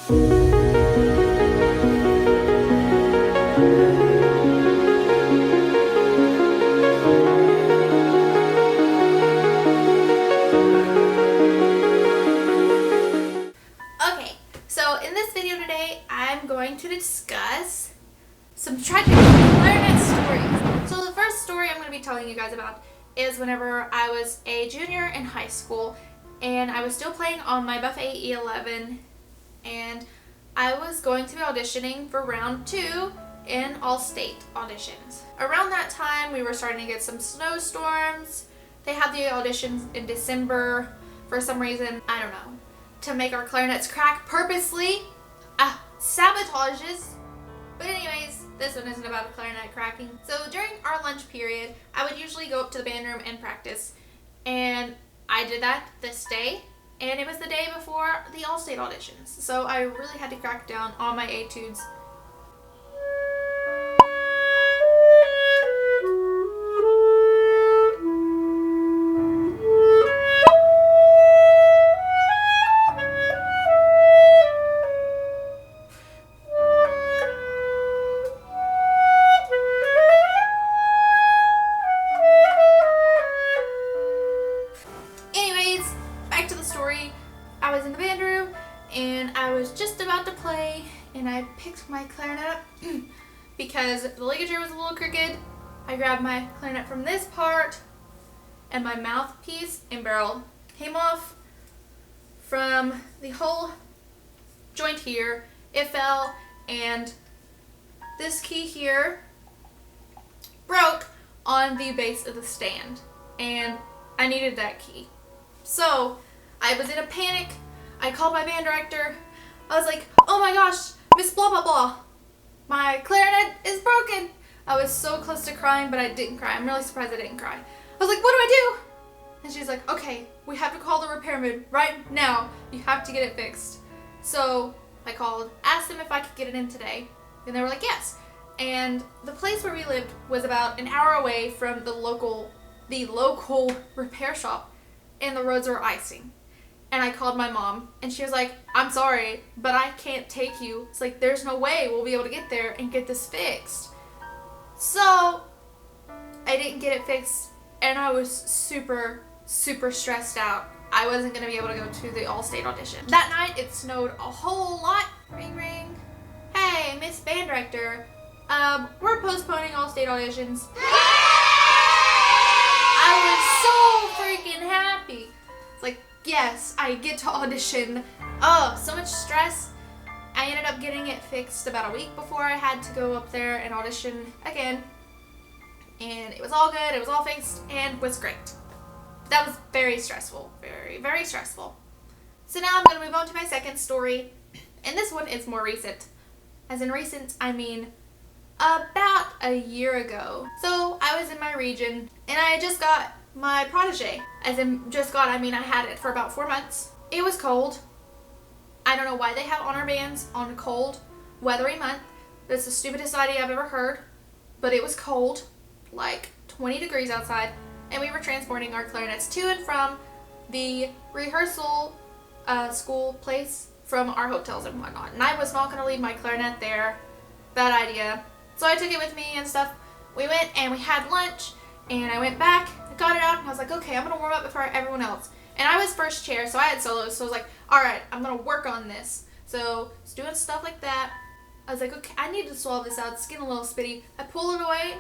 Okay, so in this video today, I'm going to discuss some tragic clarinet stories. So the first story I'm going to be telling you guys about is whenever I was a junior in high school and I was still playing on my Buffet E11, and I was going to be auditioning for round 2 in all-state auditions. Around that time, we were starting to get some snowstorms. They had the auditions in December for some reason, I don't know, to make our clarinets crack purposely. Sabotages. But anyways, this one isn't about a clarinet cracking. So during our lunch period, I would usually go up to the band room and practice. And I did that this day. And it was the day before the all-state auditions. So I really had to crack down on my etudes. I was in the band room and I was just about to play, and I picked my clarinet up because the ligature was a little crooked. I grabbed my clarinet from this part and my mouthpiece and barrel came off from the whole joint here. It fell, and this key here broke on the base of the stand, and I needed that key. So I was in a panic. I called my band director. I was like, oh my gosh, Miss blah blah blah, my clarinet is broken. I was so close to crying, but I didn't cry. I'm really surprised I didn't cry. I was like, what do I do? And she's like, okay, we have to call the repairman right now. You have to get it fixed. So I called, asked them if I could get it in today, and they were like, yes. And the place where we lived was about an hour away from the local repair shop, and the roads were icing. And I called my mom, and she was like, I'm sorry, but I can't take you. It's like, there's no way we'll be able to get there and get this fixed. So I didn't get it fixed, and I was super, super stressed out. I wasn't going to be able to go to the all-state audition. That night, it snowed a whole lot. Ring, ring. Hey, Miss Band Director, we're postponing all-state auditions. I was so freaking happy. It's like, yes, I get to audition. Oh, so much stress. I ended up getting it fixed about a week before I had to go up there and audition again. And it was all good, it was all fixed, and was great. That was very stressful. Very, very stressful. So now I'm going to move on to my second story. And this one is more recent. As in recent, I mean about a year ago. So I was in my region, and I just got my protege. As in just got, I mean I had it for about 4 months. It was cold. I don't know why they have honor bands on a cold, weathery month. That's the stupidest idea I've ever heard. But it was cold, like 20 degrees outside, and we were transporting our clarinets to and from the rehearsal school place from our hotels and whatnot. And I was not going to leave my clarinet there. Bad idea. So I took it with me and stuff. We went and we had lunch, and I went back, I got it out, and I was like, okay, I'm going to warm up before everyone else. And I was first chair, so I had solos, so I was like, alright, I'm going to work on this. So I was doing stuff like that. I was like, okay, I need to swallow this out. It's getting a little spitty. I pull it away,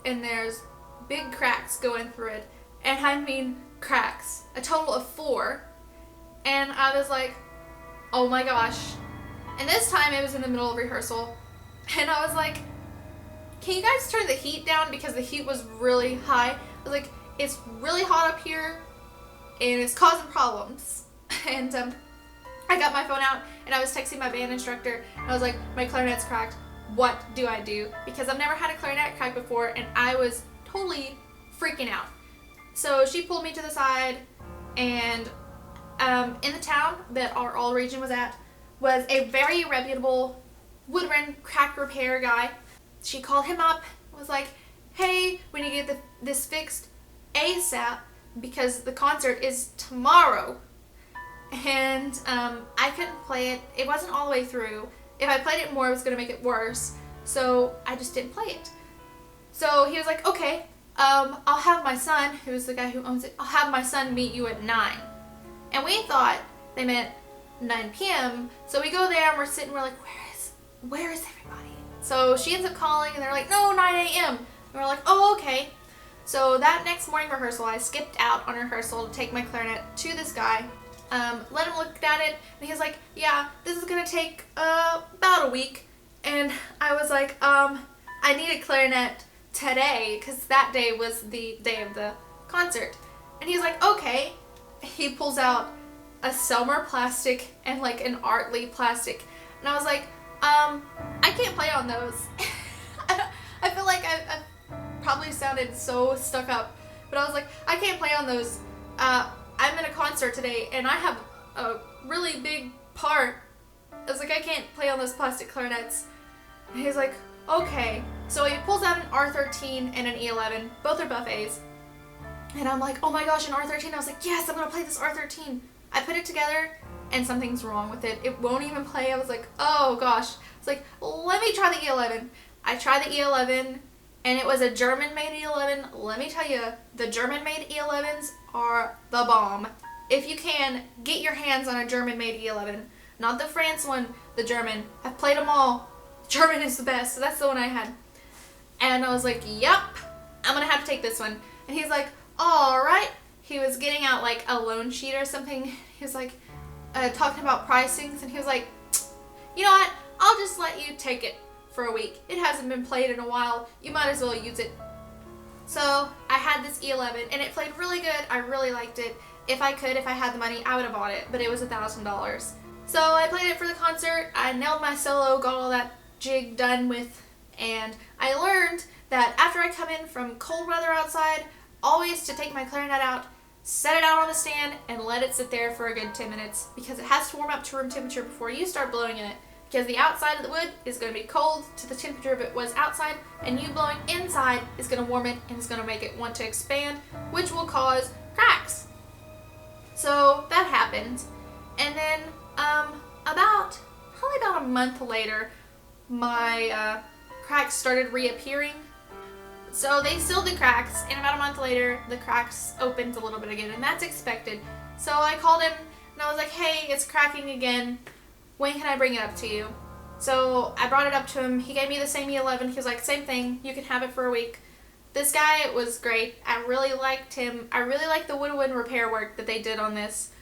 and there's big cracks going through it. And I mean cracks. A total of 4. And I was like, oh my gosh. And this time it was in the middle of rehearsal. And I was like, can you guys turn the heat down, because the heat was really high. I was like, it's really hot up here and it's causing problems. And I got my phone out and I was texting my band instructor, and I was like, my clarinet's cracked. What do I do? Because I've never had a clarinet crack before, and I was totally freaking out. So she pulled me to the side, and in the town that our all region was at was a very reputable woodwind crack repair guy. She called him up, was like, hey, we need to get this fixed ASAP because the concert is tomorrow. and I couldn't play it. It wasn't all the way through. If I played it more, it was going to make it worse. So I just didn't play it. So he was like, okay, I'll have my son, who's the guy who owns it, I'll have my son meet you at 9. And we thought they meant 9 p.m. So we go there and we're sitting, we're like, where is everybody? So she ends up calling and they're like, no, 9 a.m. And we're like, oh, okay. So that next morning rehearsal, I skipped out on rehearsal to take my clarinet to this guy. Let him look at it, and he's like, yeah, this is gonna take about a week. And I was like, I need a clarinet today, because that day was the day of the concert. And he's like, okay. He pulls out a Selmer plastic and like an Artley plastic. And I was like, I can't play on those. I feel like I've probably sounded so stuck up, but I was like, I can't play on those. I'm in a concert today and I have a really big part. I was like, I can't play on those plastic clarinets. And he's like, okay. So he pulls out an R13 and an E11. Both are buffets. And I'm like, oh my gosh, an R13. I was like, yes, I'm going to play this R13. I put it together and something's wrong with it. It won't even play. I was like, oh gosh. It's like, let me try the E11. I tried the E11 and it was a German-made E11. Let me tell you, the German-made E11s are the bomb. If you can, get your hands on a German-made E11. Not the France one, the German. I've played them all. German is the best, so that's the one I had. And I was like, yep, I'm going to have to take this one. And he's like, alright. He was getting out like a loan sheet or something. He was like talking about pricings, and he was like, you know what, I'll just let you take it for a week. It hasn't been played in a while. You might as well use it. So I had this E11 and it played really good. I really liked it. If I had the money, I would have bought it, but it was $1,000. So I played it for the concert. I nailed my solo, got all that jig done with, and I learned that after I come in from cold weather outside, always to take my clarinet out, set it out on the stand, and let it sit there for a good 10 minutes, because it has to warm up to room temperature before you start blowing in it, because the outside of the wood is going to be cold to the temperature of it was outside, and you blowing inside is going to warm it and it's going to make it want to expand, which will cause cracks. So that happened, and then probably about a month later, my cracks started reappearing. So they sealed the cracks, and about a month later, the cracks opened a little bit again, and that's expected. So I called him, and I was like, hey, it's cracking again. When can I bring it up to you? So I brought it up to him. He gave me the same E11. He was like, same thing. You can have it for a week. This guy was great. I really liked him. I really liked the woodwind repair work that they did on this.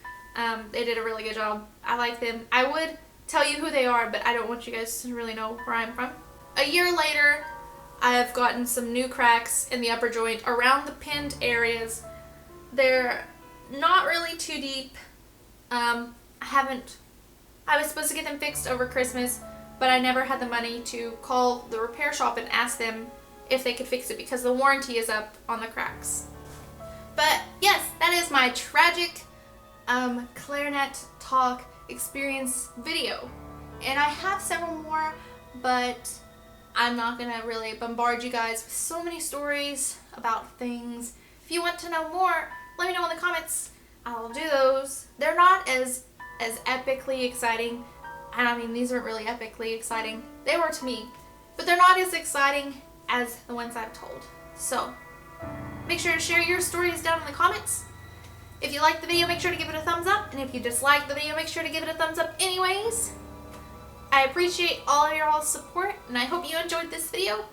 They did a really good job. I like them. I would tell you who they are, but I don't want you guys to really know where I'm from. A year later, I've gotten some new cracks in the upper joint around the pinned areas. They're not really too deep. I was supposed to get them fixed over Christmas, but I never had the money to call the repair shop and ask them if they could fix it because the warranty is up on the cracks. But yes, that is my tragic clarinet talk experience video. And I have several more, but I'm not gonna really bombard you guys with so many stories about things. If you want to know more, let me know in the comments. I'll do those. They're not as epically exciting. I mean, these weren't really epically exciting. They were to me, but they're not as exciting as the ones I've told. So make sure to share your stories down in the comments. If you liked the video, make sure to give it a thumbs up, and if you disliked the video, make sure to give it a thumbs up anyways. I appreciate all of your all's support, and I hope you enjoyed this video.